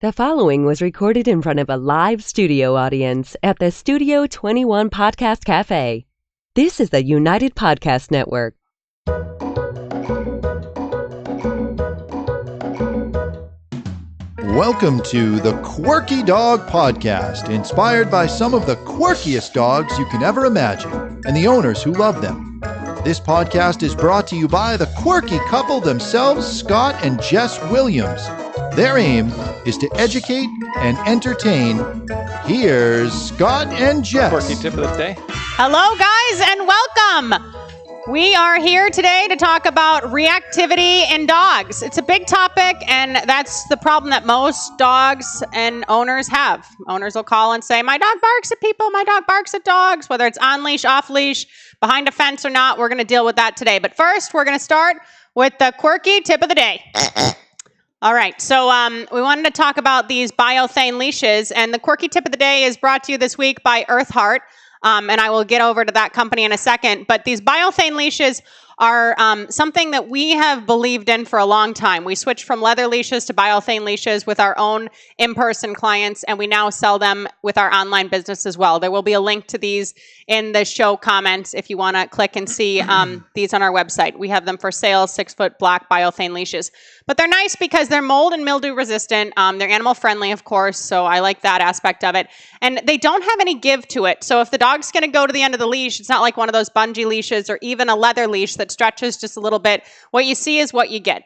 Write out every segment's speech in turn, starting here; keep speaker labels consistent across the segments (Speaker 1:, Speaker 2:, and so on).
Speaker 1: The following was recorded in front of a live studio audience at the Studio 21 Podcast Cafe. This is the United Podcast Network.
Speaker 2: Welcome to the Quirky Dog Podcast, inspired by some of the quirkiest dogs you can ever imagine and the owners who love them. This podcast is brought to you by the quirky couple themselves, Scott and Jess Williams. Their aim is to educate and entertain. Here's Scott and Jess.
Speaker 3: Quirky tip of the day.
Speaker 4: Hello, guys, and welcome. We are here today to talk about reactivity in dogs. It's a big topic, and that's the problem that most dogs and owners have. Owners will call and say, my dog barks at people, my dog barks at dogs, whether it's on leash, off leash, behind a fence or not. We're going to deal with that today. But first, we're going to start with the quirky tip of the day. All right, so we wanted to talk about these biothane leashes, and the quirky tip of the day is brought to you this week by Earth Heart, and I will get over to that company in a second. But these biothane leashes are something that we have believed in for a long time. We switched from leather leashes to biothane leashes with our own in-person clients, and we now sell them with our online business as well. There will be a link to these in the show comments if you want to click and see these on our website. We have them for sale, 6-foot black biothane leashes. But they're nice because they're mold and mildew resistant. They're animal friendly, of course, so I like that aspect of it. And they don't have any give to it. So if the dog's going to go to the end of the leash, it's not like one of those bungee leashes or even a leather leash that stretches just a little bit. What you see is what you get.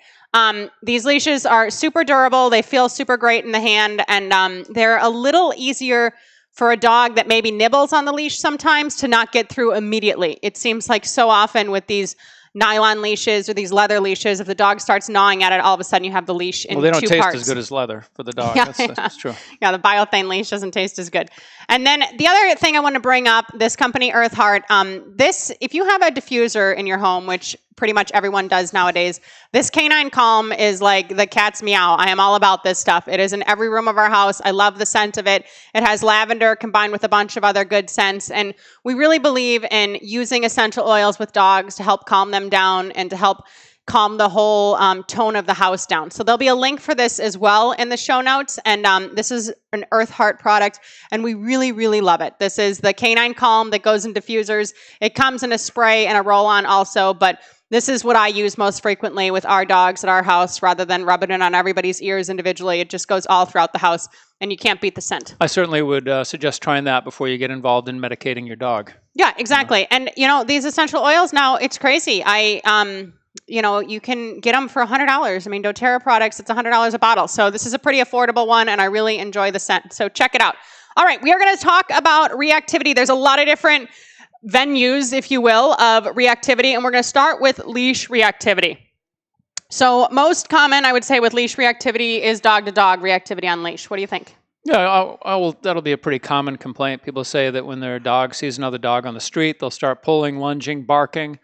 Speaker 4: These leashes are super durable. They feel super great in the hand, and they're a little easier for a dog that maybe nibbles on the leash sometimes to not get through immediately. It seems like so often with these nylon leashes or these leather leashes, if the dog starts gnawing at it, all of a sudden you have the leash in 2 parts.
Speaker 3: Well, they don't taste as good as leather for the dog. That's true.
Speaker 4: Yeah, the biothane leash doesn't taste as good. And then the other thing I want to bring up, this company, Earth Heart, if you have a diffuser in your home, which pretty much everyone does nowadays, this canine calm is like the cat's meow. I am all about this stuff. It is in every room of our house. I love the scent of it. It has lavender combined with a bunch of other good scents. And we really believe in using essential oils with dogs to help calm them down and to help calm the whole tone of the house down. So there'll be a link for this as well in the show notes. And this is an Earth Heart product, and we really, really love it. This is the Canine Calm that goes in diffusers. It comes in a spray and a roll-on also, but this is what I use most frequently with our dogs at our house rather than rubbing it on everybody's ears individually. It just goes all throughout the house, and you can't beat the scent.
Speaker 3: I certainly would suggest trying that before you get involved in medicating your dog.
Speaker 4: Yeah, exactly. And, these essential oils now, it's crazy. You can get them for $100. I mean, doTERRA products, it's $100 a bottle. So this is a pretty affordable one, and I really enjoy the scent. So check it out. All right, we are going to talk about reactivity. There's a lot of different venues, if you will, of reactivity, and we're going to start with leash reactivity. So most common, I would say, with leash reactivity is dog-to-dog reactivity on leash. What do you think?
Speaker 3: Yeah, that'll be a pretty common complaint. People say that when their dog sees another dog on the street, they'll start pulling, lunging, barking.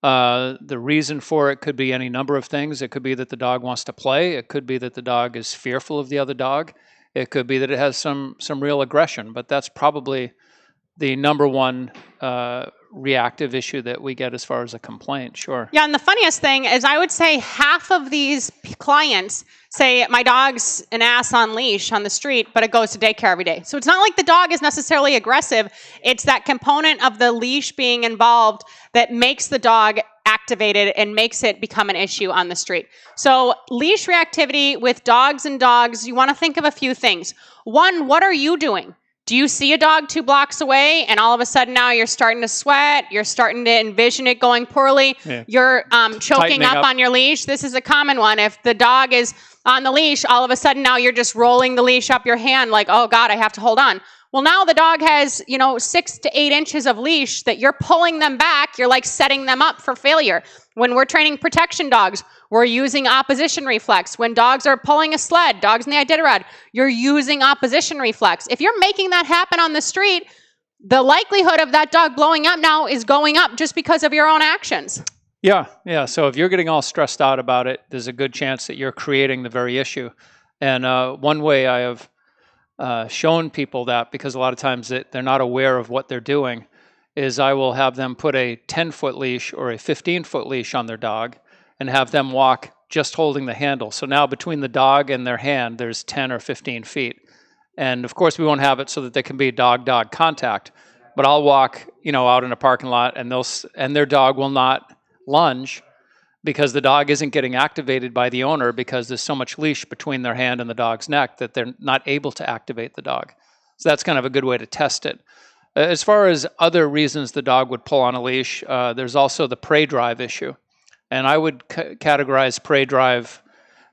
Speaker 3: The reason for it could be any number of things. It could be that the dog wants to play. It could be that the dog is fearful of the other dog. It could be that it has some real aggression, but that's probably the number one reactive issue that we get as far as a complaint. Sure.
Speaker 4: Yeah, and the funniest thing is I would say half of these clients say, my dog's an ass on leash on the street, but it goes to daycare every day. So it's not like the dog is necessarily aggressive. It's that component of the leash being involved that makes the dog activated and makes it become an issue on the street. So leash reactivity with dogs and dogs, you want to think of a few things. One, what are you doing? Do you see a dog 2 blocks away and all of a sudden now you're starting to sweat, you're starting to envision it going poorly, You're choking up on your leash? This is a common one. If the dog is on the leash, all of a sudden now you're just rolling the leash up your hand like, oh God, I have to hold on. Well, now the dog has, 6 to 8 inches of leash that you're pulling them back. You're like setting them up for failure. When we're training protection dogs, we're using opposition reflex. When dogs are pulling a sled, dogs in the Iditarod, you're using opposition reflex. If you're making that happen on the street, the likelihood of that dog blowing up now is going up just because of your own actions.
Speaker 3: Yeah. So if you're getting all stressed out about it, there's a good chance that you're creating the very issue. And one way I have shown people that, because a lot of times they're not aware of what they're doing, is I will have them put a 10-foot leash or a 15-foot leash on their dog and have them walk just holding the handle. So now between the dog and their hand, there's 10 or 15 feet. And of course, we won't have it so that there can be dog-dog contact. But I'll walk, out in a parking lot, and their dog will not lunge because the dog isn't getting activated by the owner because there's so much leash between their hand and the dog's neck that they're not able to activate the dog. So that's kind of a good way to test it. As far as other reasons the dog would pull on a leash, there's also the prey drive issue. And I would categorize prey drive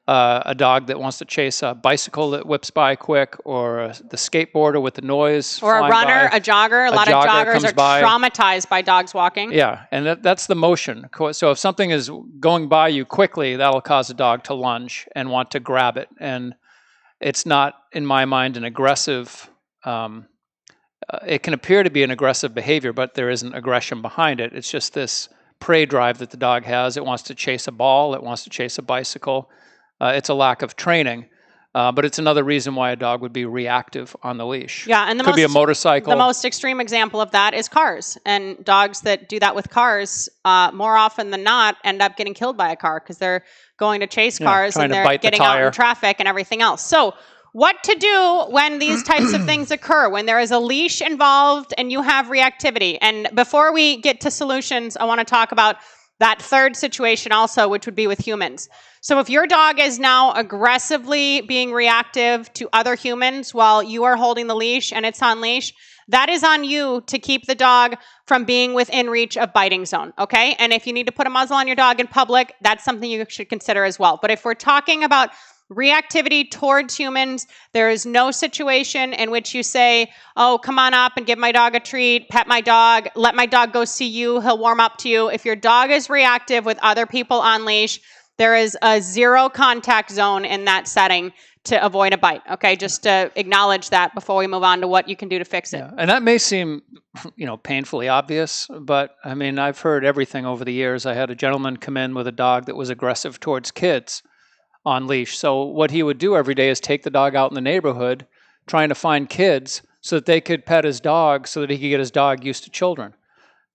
Speaker 3: a dog that wants to chase a bicycle that whips by quick, or the skateboarder with the noise,
Speaker 4: or a runner,
Speaker 3: by.
Speaker 4: a jogger. A lot of joggers are traumatized by dogs walking.
Speaker 3: Yeah, and that's the motion. So if something is going by you quickly, that'll cause a dog to lunge and want to grab it. And it's not, in my mind, an aggressive. It can appear to be an aggressive behavior, but there isn't aggression behind it. It's just this prey drive that the dog has. It wants to chase a ball. It wants to chase a bicycle. It's a lack of training, but it's another reason why a dog would be reactive on the leash.
Speaker 4: Yeah, and
Speaker 3: could be a motorcycle.
Speaker 4: The most extreme example of that is cars. And dogs that do that with cars, more often than not, end up getting killed by a car because they're going to chase cars and they're getting out in traffic and everything else. So what to do when these types of things occur, when there is a leash involved and you have reactivity. And before we get to solutions, I want to talk about that third situation also, which would be with humans. So if your dog is now aggressively being reactive to other humans while you are holding the leash and it's on leash, that is on you to keep the dog from being within reach of biting zone, okay? And if you need to put a muzzle on your dog in public, that's something you should consider as well. But if we're talking about reactivity towards humans, there is no situation in which you say, oh, come on up and give my dog a treat, pet my dog, let my dog go see you, he'll warm up to you. If your dog is reactive with other people on leash, there is a zero contact zone in that setting to avoid a bite. Okay, just to acknowledge that before we move on to what you can do to fix it.
Speaker 3: Yeah. And that may seem, painfully obvious, but I mean, I've heard everything over the years. I had a gentleman come in with a dog that was aggressive towards kids on leash. So what he would do every day is take the dog out in the neighborhood, trying to find kids so that they could pet his dog so that he could get his dog used to children.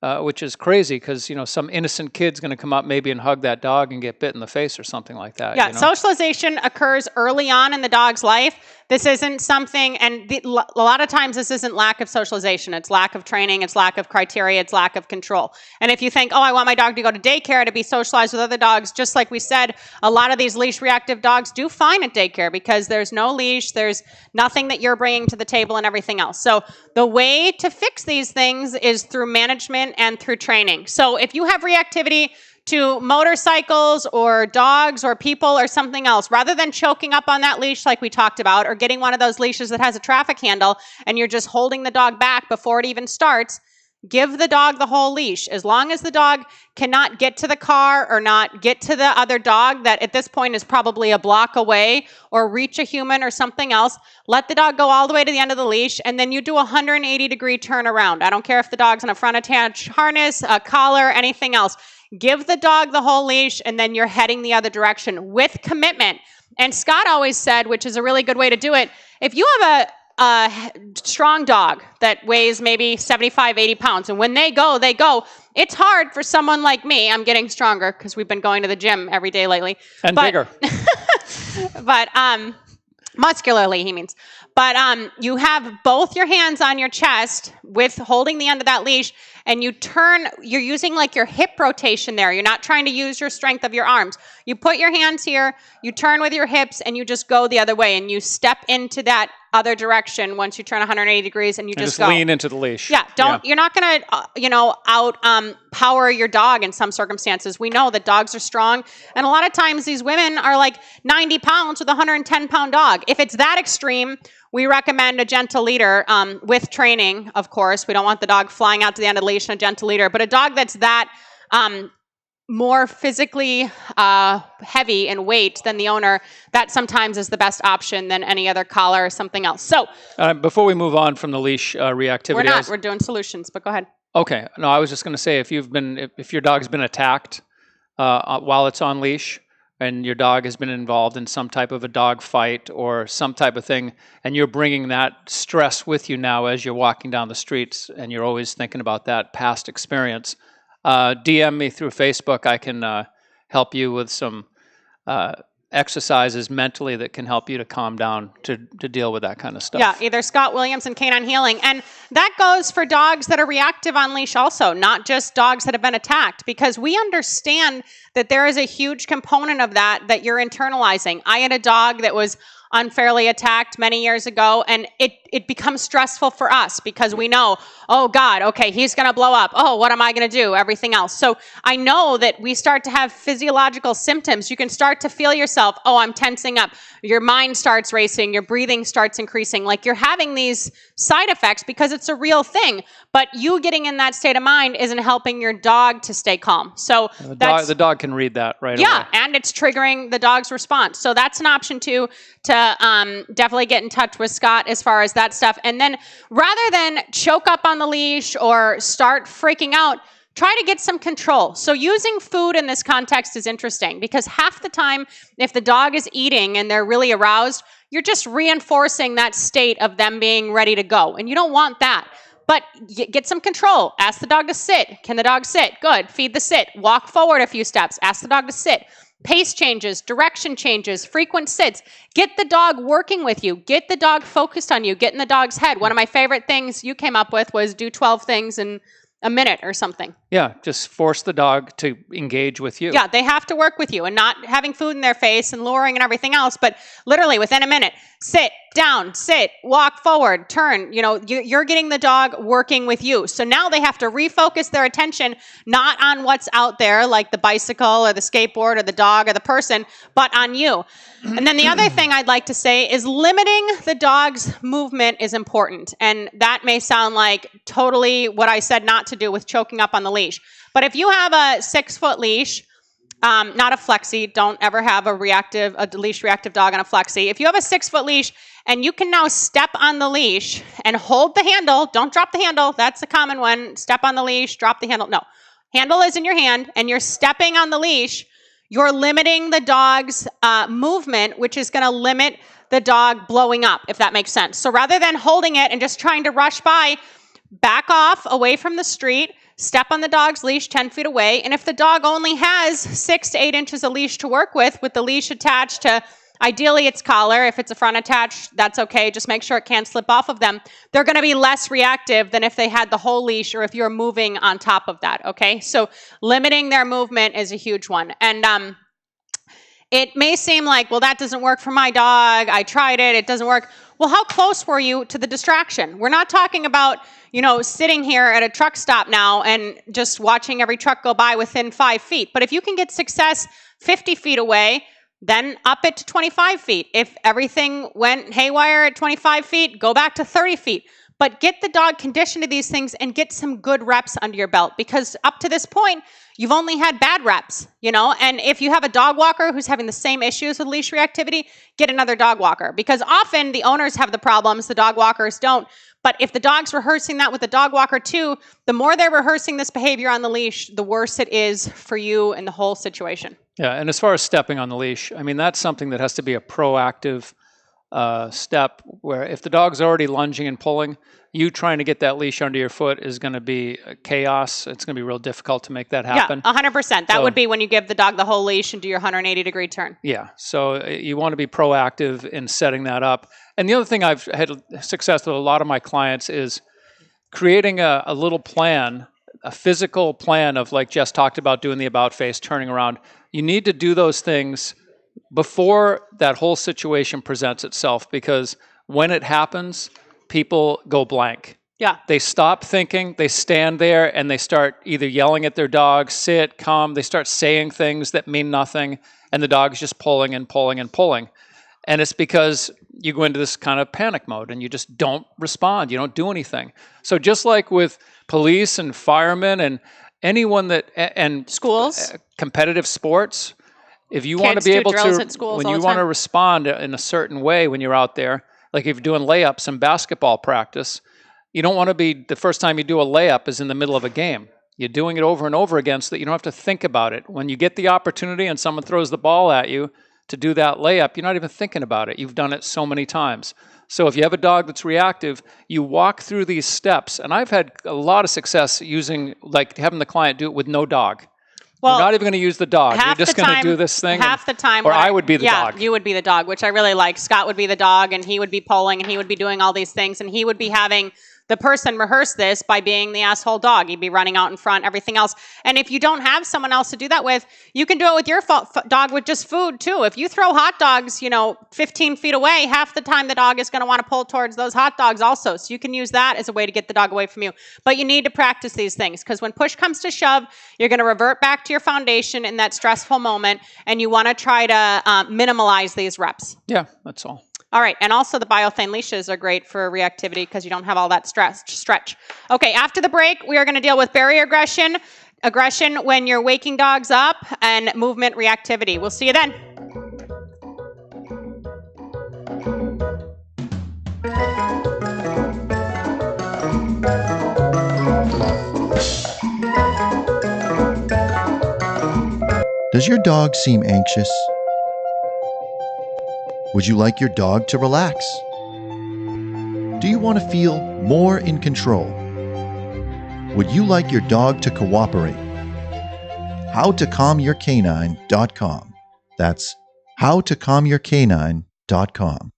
Speaker 3: Which is crazy because, some innocent kid's going to come up maybe and hug that dog and get bit in the face or something like that.
Speaker 4: Yeah, socialization occurs early on in the dog's life. This isn't something, and a lot of times this isn't lack of socialization. It's lack of training. It's lack of criteria. It's lack of control. And if you think, oh, I want my dog to go to daycare to be socialized with other dogs, just like we said, a lot of these leash reactive dogs do fine at daycare because there's no leash, there's nothing that you're bringing to the table and everything else. So the way to fix these things is through management and through training. So if you have reactivity to motorcycles or dogs or people or something else, rather than choking up on that leash like we talked about, or getting one of those leashes that has a traffic handle and you're just holding the dog back before it even starts, give the dog the whole leash. As long as the dog cannot get to the car or not get to the other dog that at this point is probably a block away, or reach a human or something else, let the dog go all the way to the end of the leash, and then you do a 180-degree turnaround. I don't care if the dog's on a front attached harness, a collar, anything else. Give the dog the whole leash, and then you're heading the other direction with commitment. And Scott always said, which is a really good way to do it, if you have a strong dog that weighs maybe 75, 80 pounds, and when they go, it's hard for someone like me. I'm getting stronger because we've been going to the gym every day lately.
Speaker 3: And bigger.
Speaker 4: But muscularly, he means. But you have both your hands on your chest with holding the end of that leash, and you're using like your hip rotation there. You're not trying to use your strength of your arms. You put your hands here, you turn with your hips, and you just go the other way, and you step into that other direction once you turn 180 degrees, and you just go.
Speaker 3: Lean into the leash.
Speaker 4: Yeah, you're not going to, power your dog in some circumstances. We know that dogs are strong, and a lot of times these women are like 90 pounds with a 110-pound dog. If it's that extreme, we recommend a gentle leader with training, of course. We don't want the dog flying out to the end of the leash and a gentle leader, but a dog that's that more physically heavy in weight than the owner, that sometimes is the best option than any other collar or something else. So
Speaker 3: before we move on from the leash reactivity,
Speaker 4: we're doing solutions, but go ahead.
Speaker 3: Okay. No, I was just going to say, if your dog's been attacked while it's on leash, and your dog has been involved in some type of a dog fight or some type of thing, and you're bringing that stress with you now as you're walking down the streets, and you're always thinking about that past experience, DM me through Facebook. I can help you with some exercises mentally that can help you to calm down to deal with that kind of stuff.
Speaker 4: Yeah, either Scott Williams and Canine Healing. And that goes for dogs that are reactive on leash also, not just dogs that have been attacked, because we understand that there is a huge component of that you're internalizing. I had a dog that was unfairly attacked many years ago, and it becomes stressful for us because we know, oh God, okay, he's going to blow up. Oh, what am I going to do? Everything else. So I know that we start to have physiological symptoms. You can start to feel yourself, oh, I'm tensing up. Your mind starts racing. Your breathing starts increasing. Like you're having these side effects because it's a real thing. But you getting in that state of mind isn't helping your dog to stay calm. So
Speaker 3: the dog can read that right away.
Speaker 4: Yeah, and it's triggering the dog's response. So that's an option too, to definitely get in touch with Scott as far as that stuff. And then rather than choke up on the leash or start freaking out, try to get some control. So using food in this context is interesting because half the time, if the dog is eating and they're really aroused, you're just reinforcing that state of them being ready to go. And you don't want that. But get some control. Ask the dog to sit. Can the dog sit? Good. Feed the sit. Walk forward a few steps. Ask the dog to sit. Pace changes, direction changes, frequent sits. Get the dog working with you. Get the dog focused on you. Get in the dog's head. One of my favorite things you came up with was do 12 things in a minute or something.
Speaker 3: Yeah, just force the dog to engage with you.
Speaker 4: Yeah, they have to work with you and not having food in their face and luring and everything else, but literally within a minute, sit, down, sit, walk forward, turn. You know, you're getting the dog working with you. So now they have to refocus their attention not on what's out there, like the bicycle or the skateboard or the dog or the person, but on you. And then the other thing I'd like to say is limiting the dog's movement is important. And that may sound like totally what I said not to do with choking up on the leash. But if you have a 6-foot leash, not a flexi, don't ever have a leash reactive dog on a flexi. If you have a 6-foot leash and you can now step on the leash and hold the handle, don't drop the handle. That's a common one. Step on the leash, drop the handle. No, handle is in your hand and you're stepping on the leash. You're limiting the dog's movement, which is going to limit the dog blowing up, if that makes sense. So rather than holding it and just trying to rush by, back off away from the street, step on the dog's leash 10 feet away. And if the dog only has 6 to 8 inches of leash to work with the leash attached to ideally its collar, if it's a front attached, that's okay. Just make sure it can't slip off of them. They're going to be less reactive than if they had the whole leash or if you're moving on top of that, okay? So limiting their movement is a huge one. And it may seem like, well, that doesn't work for my dog. I tried it. It doesn't work. Well, how close were you to the distraction? We're not talking about, sitting here at a truck stop now and just watching every truck go by within 5 feet. But if you can get success 50 feet away, then up it to 25 feet. If everything went haywire at 25 feet, go back to 30 feet. But get the dog conditioned to these things and get some good reps under your belt because up to this point, you've only had bad reps, And if you have a dog walker who's having the same issues with leash reactivity, get another dog walker because often the owners have the problems, the dog walkers don't. But if the dog's rehearsing that with the dog walker too, the more they're rehearsing this behavior on the leash, the worse it is for you and the whole situation.
Speaker 3: Yeah, and as far as stepping on the leash, I mean, that's something that has to be a proactive step where if the dog's already lunging and pulling, you trying to get that leash under your foot is going to be chaos. It's going to be real difficult to make that happen.
Speaker 4: Yeah, 100%. That would be when you give the dog the whole leash and do your 180-degree turn.
Speaker 3: Yeah, so you want to be proactive in setting that up. And the other thing I've had success with a lot of my clients is creating a little plan, a physical plan of like Jess talked about doing the about face, turning around. You need to do those things before that whole situation presents itself because when it happens, people go blank.
Speaker 4: Yeah.
Speaker 3: They stop thinking, they stand there and they start either yelling at their dog, sit, come, they start saying things that mean nothing and the dog's just pulling and pulling and pulling. And it's because you go into this kind of panic mode and you just don't respond, you don't do anything. So just like with police and firemen and anyone that, and
Speaker 4: schools,
Speaker 3: competitive sports, if you want
Speaker 4: Kids
Speaker 3: to be
Speaker 4: do
Speaker 3: able
Speaker 4: drills
Speaker 3: to,
Speaker 4: at schools
Speaker 3: when
Speaker 4: all
Speaker 3: you
Speaker 4: the
Speaker 3: want to
Speaker 4: time.
Speaker 3: respond in a certain way when you're out there, like if you're doing layups in basketball practice, you don't want to be, the first time you do a layup is in the middle of a game. You're doing it over and over again so that you don't have to think about it. When you get the opportunity and someone throws the ball at you to do that layup, you're not even thinking about it. You've done it so many times. So if you have a dog that's reactive, you walk through these steps. And I've had a lot of success using, like having the client do it with no dog. We're not even going to use the dog. You're just going to do this thing.
Speaker 4: Half the time.
Speaker 3: Or I would be the dog.
Speaker 4: Yeah, you would be the dog, which I really like. Scott would be the dog, and he would be polling, and he would be doing all these things, and he would be having the person rehearse this by being the asshole dog. He'd be running out in front, everything else. And if you don't have someone else to do that with, you can do it with your dog with just food too. If you throw hot dogs, 15 feet away, half the time the dog is going to want to pull towards those hot dogs also. So you can use that as a way to get the dog away from you. But you need to practice these things because when push comes to shove, you're going to revert back to your foundation in that stressful moment, and you want to try to minimize these reps.
Speaker 3: Yeah, that's all.
Speaker 4: All right, and also the biothane leashes are great for reactivity because you don't have all that stretch. Okay, after the break, we are going to deal with barrier aggression when you're waking dogs up, and movement reactivity. We'll see you then.
Speaker 2: Does your dog seem anxious? Would you like your dog to relax? Do you want to feel more in control? Would you like your dog to cooperate? HowToCalmYourCanine.com. That's HowToCalmYourCanine.com.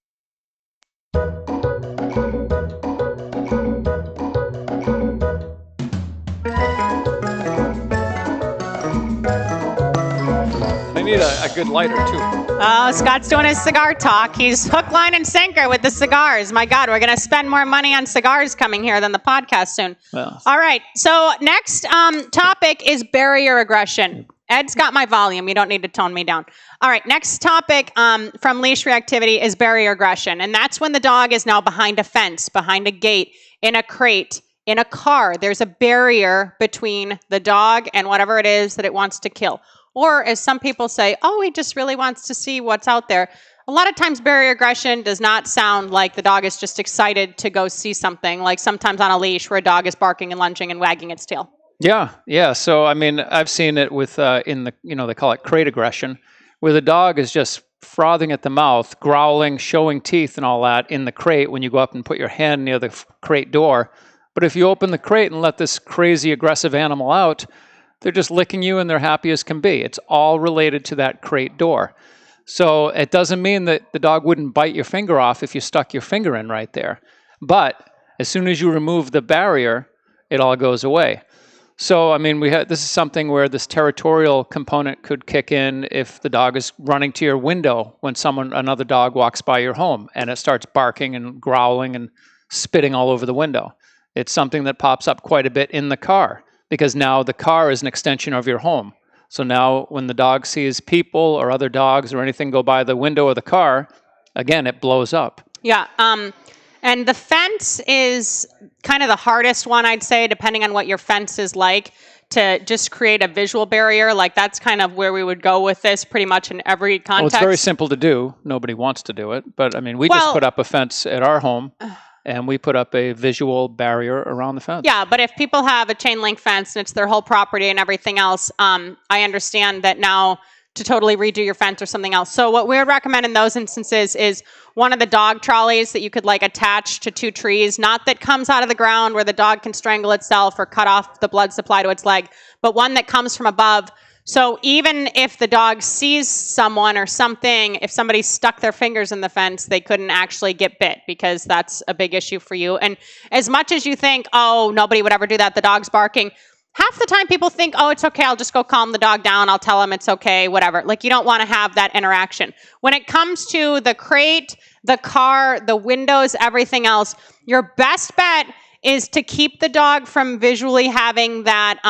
Speaker 3: I need a good lighter, too.
Speaker 4: Scott's doing his cigar talk. He's hook, line, and sinker with the cigars. My God, we're going to spend more money on cigars coming here than the podcast soon.
Speaker 3: Well.
Speaker 4: All right. So next topic is barrier aggression. Ed's got my volume. You don't need to tone me down. All right. Next topic from leash reactivity is barrier aggression. And that's when the dog is now behind a fence, behind a gate, in a crate, in a car. There's a barrier between the dog and whatever it is that it wants to kill. Or as some people say, he just really wants to see what's out there. A lot of times barrier aggression does not sound like the dog is just excited to go see something, like sometimes on a leash where a dog is barking and lunging and wagging its tail.
Speaker 3: Yeah. So, I mean, I've seen it with, they call it crate aggression, where the dog is just frothing at the mouth, growling, showing teeth and all that in the crate when you go up and put your hand near the crate door. But if you open the crate and let this crazy aggressive animal out, they're just licking you and they're happy as can be. It's all related to that crate door. So it doesn't mean that the dog wouldn't bite your finger off if you stuck your finger in right there. But as soon as you remove the barrier, it all goes away. So, I mean, this is something where this territorial component could kick in if the dog is running to your window when another dog walks by your home and it starts barking and growling and spitting all over the window. It's something that pops up quite a bit in the car, because now the car is an extension of your home. So now when the dog sees people or other dogs or anything go by the window of the car, again, it blows up.
Speaker 4: Yeah. And the fence is kind of the hardest one, I'd say, depending on what your fence is like, to just create a visual barrier. Like that's kind of where we would go with this pretty much in every context.
Speaker 3: Well, it's very simple to do. Nobody wants to do it. But I mean, we just put up a fence at our home. And we put up a visual barrier around the fence.
Speaker 4: Yeah, but if people have a chain link fence and it's their whole property and everything else, I understand that now to totally redo your fence or something else. So what we would recommend in those instances is one of the dog trolleys that you could attach to two trees, not that comes out of the ground where the dog can strangle itself or cut off the blood supply to its leg, but one that comes from above. So even if the dog sees someone or something, if somebody stuck their fingers in the fence, they couldn't actually get bit because that's a big issue for you. And as much as you think, nobody would ever do that, the dog's barking, half the time people think, it's okay, I'll just go calm the dog down, I'll tell him it's okay, whatever. You don't want to have that interaction. When it comes to the crate, the car, the windows, everything else, your best bet is to keep the dog from visually having that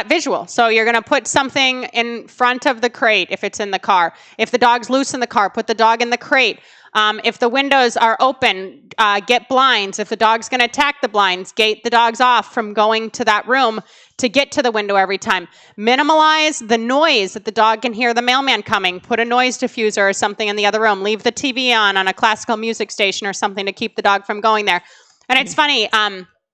Speaker 4: visual. So you're going to put something in front of the crate if it's in the car. If the dog's loose in the car, put the dog in the crate. If the windows are open, get blinds. If the dog's going to attack the blinds, gate the dogs off from going to that room to get to the window every time. Minimize the noise that the dog can hear the mailman coming. Put a noise diffuser or something in the other room. Leave the TV on a classical music station or something to keep the dog from going there. And it's funny.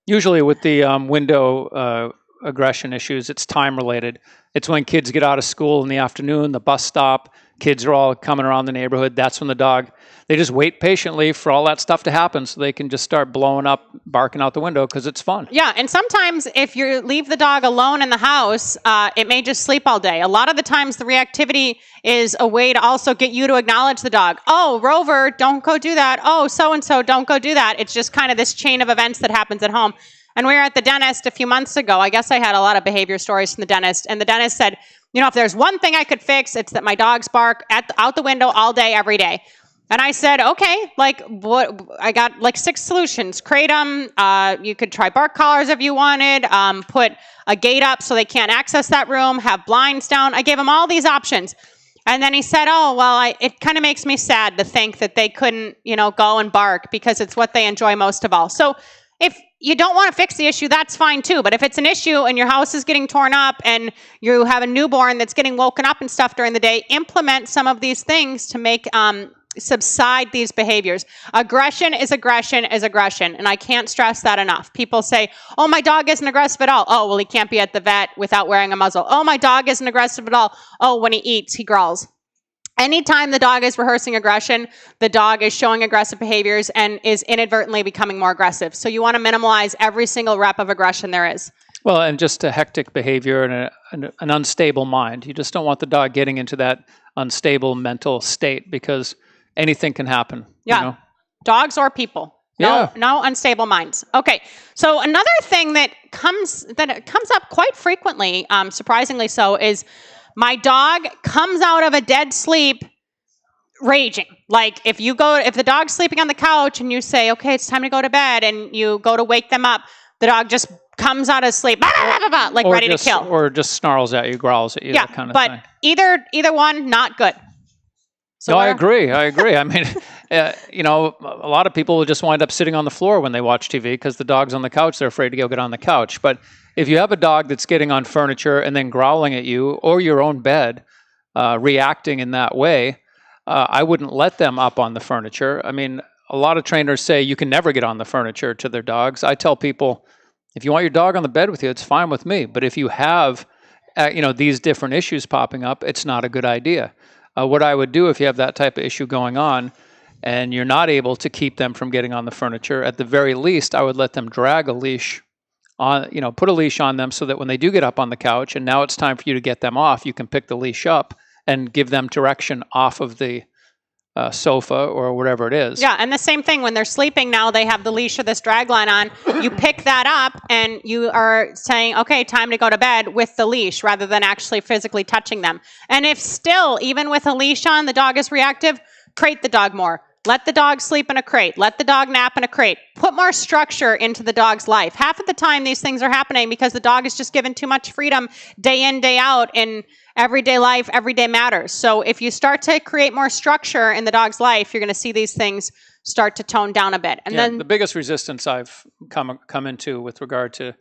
Speaker 3: Usually with the window aggression issues, it's time related. It's when kids get out of school in the afternoon, the bus stop, kids are all coming around the neighborhood, that's when the dog, they just wait patiently for all that stuff to happen so they can just start blowing up, barking out the window because it's fun.
Speaker 4: Yeah, and sometimes if you leave the dog alone in the house, it may just sleep all day. A lot of the times the reactivity is a way to also get you to acknowledge the dog. Oh, Rover, don't go do that. Oh, so-and-so, don't go do that. It's just kind of this chain of events that happens at home. And we were at the dentist a few months ago. I guess I had a lot of behavior stories from the dentist. And the dentist said, if there's one thing I could fix, it's that my dogs bark out the window all day, every day. And I said, okay, what? I got 6 solutions. Crate them. You could try bark collars if you wanted. Put a gate up so they can't access that room. Have blinds down. I gave him all these options. And then he said, oh, well, it kind of makes me sad to think that they couldn't, go and bark because it's what they enjoy most of all. So if you don't want to fix the issue, that's fine too. But if it's an issue and your house is getting torn up and you have a newborn that's getting woken up and stuff during the day, implement some of these things to make subside these behaviors. Aggression is aggression is aggression. And I can't stress that enough. People say, oh, my dog isn't aggressive at all. Oh, well, he can't be at the vet without wearing a muzzle. Oh, my dog isn't aggressive at all. Oh, when he eats, he growls. Anytime the dog is rehearsing aggression, the dog is showing aggressive behaviors and is inadvertently becoming more aggressive. So you want to minimize every single rep of aggression there is.
Speaker 3: Well, and just a hectic behavior and an unstable mind. You just don't want the dog getting into that unstable mental state because anything can happen.
Speaker 4: Yeah, dogs or people. No unstable minds. Okay, so another thing that comes up quite frequently, surprisingly so, is my dog comes out of a dead sleep raging. Like if the dog's sleeping on the couch and you say, okay, it's time to go to bed, and you go to wake them up, the dog just comes out of sleep, ready to kill.
Speaker 3: Or just snarls at you, growls at you, that kind of thing.
Speaker 4: But either one, not good. So
Speaker 3: I agree. I mean, a lot of people will just wind up sitting on the floor when they watch TV because the dog's on the couch. They're afraid to go get on the couch. But if you have a dog that's getting on furniture and then growling at you or your own bed, reacting in that way, I wouldn't let them up on the furniture. I mean, a lot of trainers say you can never get on the furniture to their dogs. I tell people, if you want your dog on the bed with you, it's fine with me. But if you have, these different issues popping up, it's not a good idea. What I would do if you have that type of issue going on and you're not able to keep them from getting on the furniture, at the very least, I would let them drag a leash on, put a leash on them so that when they do get up on the couch and now it's time for you to get them off, you can pick the leash up and give them direction off of the sofa or whatever it is.
Speaker 4: Yeah, and the same thing when they're sleeping now, they have the leash or this drag line on. You pick that up and you are saying, okay, time to go to bed with the leash rather than actually physically touching them. And if still, even with a leash on, the dog is reactive, crate the dog more. Let the dog sleep in a crate. Let the dog nap in a crate. Put more structure into the dog's life. Half of the time these things are happening because the dog is just given too much freedom day in, day out in everyday life. Everyday matters. So if you start to create more structure in the dog's life, you're going to see these things start to tone down a bit. And then
Speaker 3: the biggest resistance I've come into with regard to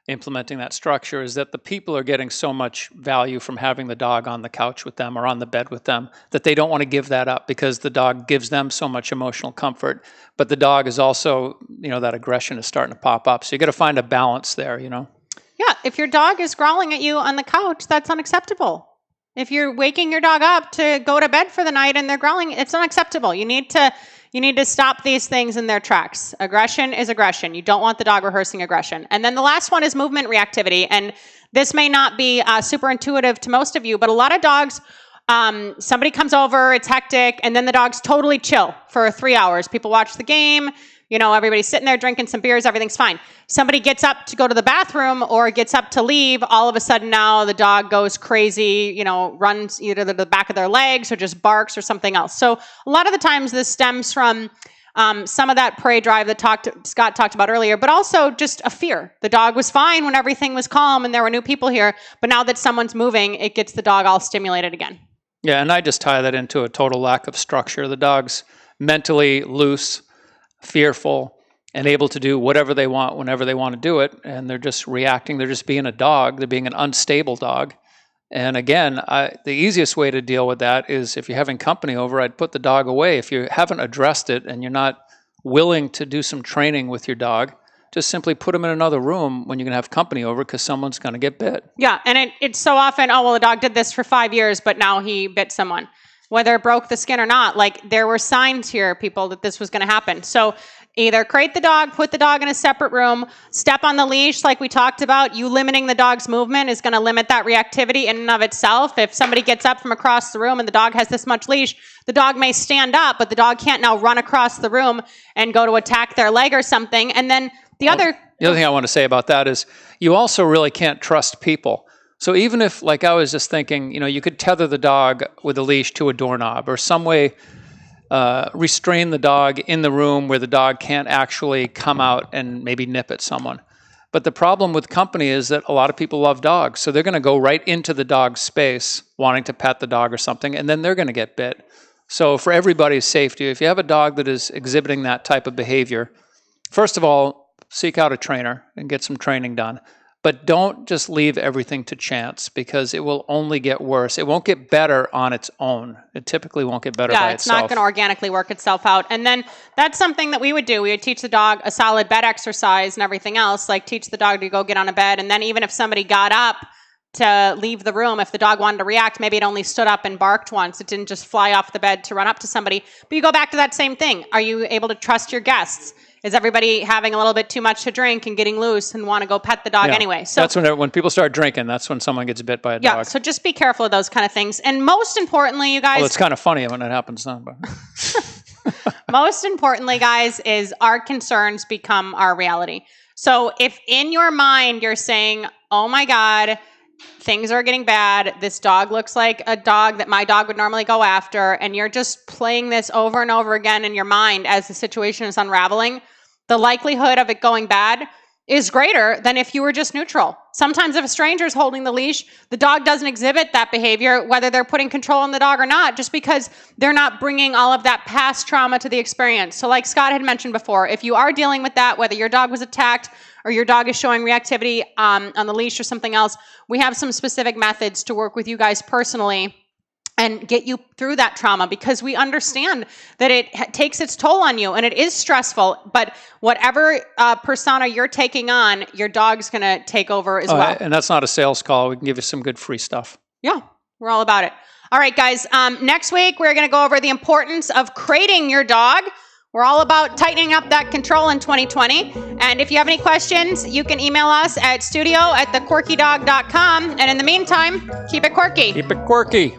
Speaker 3: implementing that structure is that the people are getting so much value from having the dog on the couch with them or on the bed with them that they don't want to give that up because the dog gives them so much emotional comfort. But the dog is also, that aggression is starting to pop up. So you got to find a balance there, Yeah,
Speaker 4: if your dog is growling at you on the couch, that's unacceptable. If you're waking your dog up to go to bed for the night and they're growling, it's unacceptable. You need to stop these things in their tracks. Aggression is aggression. You don't want the dog rehearsing aggression. And then the last one is movement reactivity. And this may not be super intuitive to most of you, but a lot of dogs, somebody comes over, it's hectic, and then the dog's totally chill for 3 hours. People watch the game. Everybody's sitting there drinking some beers, everything's fine. Somebody gets up to go to the bathroom or gets up to leave, all of a sudden now the dog goes crazy, runs either to the back of their legs or just barks or something else. So a lot of the times this stems from some of that prey drive that Scott talked about earlier, but also just a fear. The dog was fine when everything was calm and there were new people here, but now that someone's moving, it gets the dog all stimulated again.
Speaker 3: Yeah, and I just tie that into a total lack of structure. The dog's mentally loose, fearful, and able to do whatever they want whenever they want to do it, and they're just reacting. They're just being a dog. They're being an unstable dog. And again, the easiest way to deal with that is if you're having company over, I'd put the dog away. If you haven't addressed it and you're not willing to do some training with your dog, just simply put them in another room when you're going to have company over because someone's going to get bit.
Speaker 4: Yeah, and it's so often, the dog did this for 5 years, but now he bit someone. whether it broke the skin or not. Like, there were signs here, people, that this was going to happen. So either crate the dog, put the dog in a separate room, step on the leash like we talked about. You limiting the dog's movement is going to limit that reactivity in and of itself. If somebody gets up from across the room and the dog has this much leash, the dog may stand up, but the dog can't now run across the room and go to attack their leg or something. And then the other
Speaker 3: thing I want to say about that is you also really can't trust people. So even if, like I was just thinking, you could tether the dog with a leash to a doorknob or some way restrain the dog in the room where the dog can't actually come out and maybe nip at someone. But the problem with company is that a lot of people love dogs. So they're going to go right into the dog's space wanting to pet the dog or something, and then they're going to get bit. So for everybody's safety, if you have a dog that is exhibiting that type of behavior, first of all, seek out a trainer and get some training done. But don't just leave everything to chance, because it will only get worse. It won't get better on its own. It typically won't get better by itself.
Speaker 4: Yeah, it's not going to organically work itself out. And then that's something that we would do. We would teach the dog a solid bed exercise and everything else, like teach the dog to go get on a bed. And then even if somebody got up to leave the room, if the dog wanted to react, maybe it only stood up and barked once. It didn't just fly off the bed to run up to somebody. But you go back to that same thing. Are you able to trust your guests? Is everybody having a little bit too much to drink and getting loose and want to go pet the dog anyway? So
Speaker 3: that's when people start drinking, that's when someone gets bit by a dog.
Speaker 4: Yeah, so just be careful of those kind of things. And most importantly, you guys...
Speaker 3: Well, it's kind of funny when it happens then. But
Speaker 4: most importantly, guys, is our concerns become our reality. So if in your mind you're saying, oh my God, things are getting bad, this dog looks like a dog that my dog would normally go after, and you're just playing this over and over again in your mind as the situation is unraveling, the likelihood of it going bad is greater than if you were just neutral. Sometimes if a stranger is holding the leash, the dog doesn't exhibit that behavior, whether they're putting control on the dog or not, just because they're not bringing all of that past trauma to the experience. So like Scott had mentioned before, if you are dealing with that, whether your dog was attacked or your dog is showing reactivity on the leash or something else, we have some specific methods to work with you guys personally and get you through that trauma, because we understand that it takes its toll on you and it is stressful. But whatever persona you're taking on, your dog's going to take over as well.
Speaker 3: And that's not a sales call. We can give you some good free stuff.
Speaker 4: Yeah, we're all about it. All right, guys. Next week, we're going to go over the importance of crating your dog. We're all about tightening up that control in 2020. And if you have any questions, you can email us at studio@thequirkydog.com. And in the meantime, keep it quirky.
Speaker 3: Keep it quirky.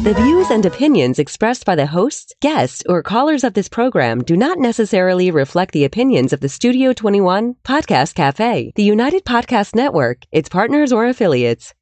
Speaker 1: The views and opinions expressed by the hosts, guests, or callers of this program do not necessarily reflect the opinions of the Studio 21 Podcast Cafe, the United Podcast Network, its partners, or affiliates.